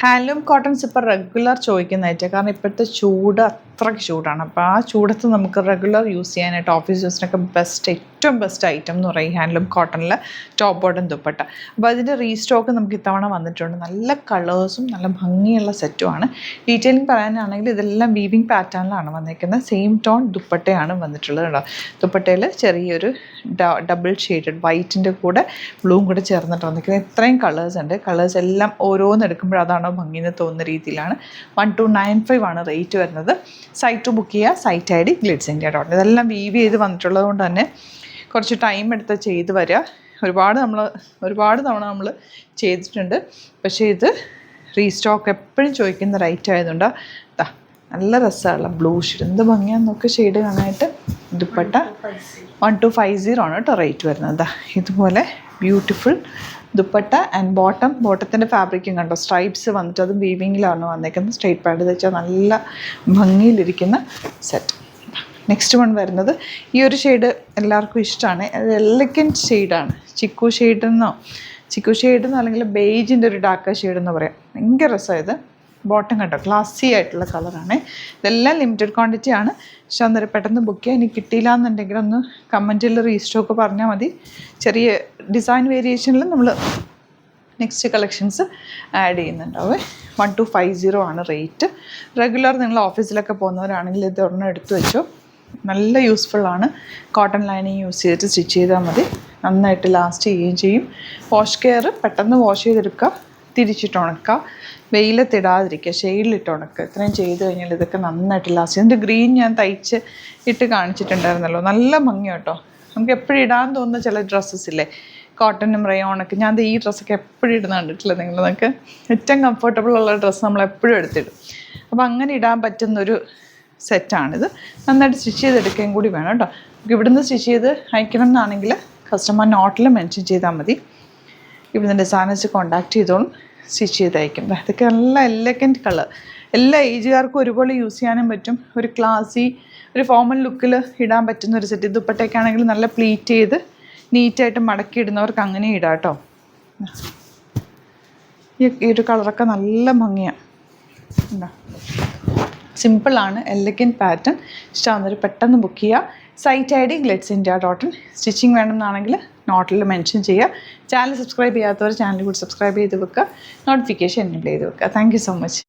Handloom cottons ഇപ്പോൾ regular ചോദിക്കുന്നതായിട്ട്, കാരണം ഇപ്പോഴത്തെ ചൂട് അത്രയ്ക്ക് ചൂടാണ്. അപ്പോൾ ആ ചൂടത്ത് നമുക്ക് റെഗുലർ യൂസ് ചെയ്യാനായിട്ട് ഓഫീസ് യൂസിനൊക്കെ ഏറ്റവും ബെസ്റ്റ് ഐറ്റം എന്ന് പറയും ഹാൻഡ്ലൂം കോട്ടണിൽ ടോപ്പ് ബോട്ടം ദുപ്പട്ട. അപ്പോൾ അതിൻ്റെ റീസ്റ്റോക്ക് നമുക്ക് ഇത്തവണ വന്നിട്ടുണ്ട്. നല്ല കളേഴ്സും നല്ല ഭംഗിയുള്ള സെറ്റുമാണ്. ഡീറ്റെയിലിംഗ് പറയാനാണെങ്കിൽ ഇതെല്ലാം വീവിങ് പാറ്റേണിലാണ് വന്നിരിക്കുന്നത്. സെയിം ടോൺ ദുപ്പട്ടയാണ് വന്നിട്ടുള്ളത് കേട്ടോ. ദുപ്പട്ടയിൽ ചെറിയൊരു ഡബിൾ ഷെയ്ഡഡ് വൈറ്റിൻ്റെ കൂടെ ബ്ലൂവും കൂടെ ചേർന്നിട്ട് വന്നിരിക്കുന്നത്. ഇത്രയും കളേഴ്സ് ഉണ്ട്. കളേഴ്സ് എല്ലാം ഓരോന്ന് എടുക്കുമ്പോൾ അതാണോ ഭംഗിയെന്ന് തോന്നുന്ന രീതിയിലാണ്. 1295 ആണ് റേറ്റ് വരുന്നത്. സൈറ്റ് ബുക്ക് ചെയ്യുക. Site ID glitzeindia.in. ഇതെല്ലാം വീവ് ചെയ്ത് വന്നിട്ടുള്ളത് കൊണ്ട് തന്നെ കുറച്ച് ടൈം എടുത്ത് ചെയ്ത് വരിക. ഒരുപാട് തവണ നമ്മൾ ചെയ്തിട്ടുണ്ട്. പക്ഷേ ഇത് റീസ്റ്റോക്ക് എപ്പോഴും ചോദിക്കുന്ന റേറ്റ് ആയതുകൊണ്ട് നല്ല രസമുള്ള ബ്ലൂ ഷെയ്ഡ്, എന്ത് ഭംഗിയാന്ന് നോക്കി ഷെയ്ഡ് കാണാനായിട്ട്. ദുപ്പട്ട 1250 ആണ് കേട്ടോ റേറ്റ് വരുന്നത്. ഇതുപോലെ ബ്യൂട്ടിഫുൾ ദുപ്പട്ട ആൻഡ് ബോട്ടത്തിൻ്റെ ഫാബ്രിക്കും കണ്ടോ, സ്ട്രൈപ്സ് വന്നിട്ട് അതും വീവിങ്ങിലാണ് വന്നേക്കുന്നത്. സ്ട്രൈറ്റ് പാഡ് വെച്ചാൽ നല്ല ഭംഗിയിലിരിക്കുന്ന സെറ്റ്. നെക്സ്റ്റ് വൺ വരുന്നത് ഈ ഒരു ഷെയ്ഡ് എല്ലാവർക്കും ഇഷ്ടമാണ്. അത് എലഗൻറ്റ് ഷെയ്ഡാണ്. ചിക്കു ഷെയ്ഡെന്നോ അല്ലെങ്കിൽ ബേജിൻ്റെ ഒരു ഡാർക്ക് ഷെയ്ഡെന്ന് പറയാം. ഭയങ്കര രസമായത്. ബോട്ടം കണ്ടോ, ക്ലാസി ആയിട്ടുള്ള കളറാണ്. ഇതെല്ലാം ലിമിറ്റഡ് ക്വാണ്ടിറ്റി ആണ്. പക്ഷെ അന്നേരം പെട്ടെന്ന് ബുക്ക് ചെയ്യാൻ എനിക്ക് കിട്ടിയില്ല എന്നുണ്ടെങ്കിൽ ഒന്ന് കമൻറ്റിൽ റീസ്റ്റോക്ക് പറഞ്ഞാൽ മതി. ചെറിയ ഡിസൈൻ വേരിയേഷനിൽ നമ്മൾ നെക്സ്റ്റ് കളക്ഷൻസ് ആഡ് ചെയ്യുന്നുണ്ടാവേ. 1250 ആണ് റേറ്റ്. റെഗുലർ നിങ്ങൾ ഓഫീസിലൊക്കെ പോകുന്നവരാണെങ്കിൽ ഇതൊരെണ്ണം എടുത്തു വെച്ചോ. നല്ല യൂസ്ഫുള്ളാണ്. കോട്ടൺ ലൈനിങ് യൂസ് ചെയ്തിട്ട് സ്റ്റിച്ച് ചെയ്താൽ മതി. നന്നായിട്ട് ലാസ്റ്റ് ചെയ്യുകയും ചെയ്യും. വാഷ് കെയർ പെട്ടെന്ന് വാഷ് ചെയ്തെടുക്കുക, തിരിച്ചിട്ട് ഉണക്കുക, വെയിലത്തിടാതിരിക്കുക, ഷെയ്ഡിലിട്ട് ഉണക്കുക. ഇത്രയും ചെയ്ത് കഴിഞ്ഞാൽ ഇതൊക്കെ നന്നായിട്ട് ലാസ്റ്റ്. ഇതിൻ്റെ ഗ്രീൻ ഞാൻ തയ്ച്ച് ഇട്ട് കാണിച്ചിട്ടുണ്ടായിരുന്നല്ലോ. നല്ല ഭംഗി കേട്ടോ. നമുക്ക് എപ്പോഴും ഇടാൻ തോന്നുന്ന ചില ഡ്രസ്സസ് ഇല്ലേ, കോട്ടനും റയോണൊക്കെ. ഞാൻ ഈ ഡ്രസ്സൊക്കെ എപ്പോഴും ഇടുന്ന കണ്ടിട്ടില്ല നിങ്ങൾ. നമുക്ക് ഏറ്റവും കംഫർട്ടബിൾ ഉള്ള ഡ്രസ്സ് നമ്മളെപ്പോഴും എടുത്തിടും. അപ്പോൾ അങ്ങനെ ഇടാൻ പറ്റുന്നൊരു സെറ്റാണിത്. നന്നായിട്ട് സ്റ്റിച്ച് ചെയ്തെടുക്കുകയും കൂടി വേണം കേട്ടോ. നമുക്ക് ഇവിടുന്ന് സ്റ്റിച്ച് ചെയ്ത് അയക്കണം എന്നാണെങ്കിൽ കസ്റ്റമർ നോട്ടിൽ മെൻഷൻ ചെയ്താൽ മതി. ഇവിടുന്ന് ഡിസൈനേഴ്സ് കോൺടാക്ട് ചെയ്തോളും, സ്റ്റിച്ച് ചെയ്ത് അയക്കും. ഇതൊക്കെ നല്ല എലഗൻറ്റ് കളർ. എല്ലാ ഏജുകാർക്കും ഒരുപോലെ യൂസ് ചെയ്യാനും പറ്റും. ഒരു ക്ലാസി, ഒരു ഫോമൽ ലുക്കിൽ ഇടാൻ പറ്റുന്ന ഒരു സെറ്റ്. ദുപ്പട്ടയ്ക്കാണെങ്കിൽ നല്ല പ്ലീറ്റ് ചെയ്ത് നീറ്റായിട്ട് മടക്കി ഇടുന്നവർക്ക് അങ്ങനെ ഇടാം കേട്ടോ. ഈ ഒരു കളറൊക്കെ നല്ല ഭംഗിയാണ്. എന്താ സിമ്പിളാണ്, എലഗൻറ്റ് പാറ്റേൺ. ഇഷ്ടമാകുന്നവർ പെട്ടെന്ന് ബുക്ക് ചെയ്യുക. Site ID glitzeindia.in. സ്റ്റിച്ചിങ് വേണമെന്നാണെങ്കിൽ നോട്ടിൽ മെൻഷൻ ചെയ്യുക. ചാനൽ സബ്സ്ക്രൈബ് ചെയ്യാത്തവർ ചാനൽ കൂടി സബ്സ്ക്രൈബ് ചെയ്ത് വെക്കുക. നോട്ടിഫിക്കേഷൻ എനേബിൾ ചെയ്ത് വെക്കുക. Thank you so much.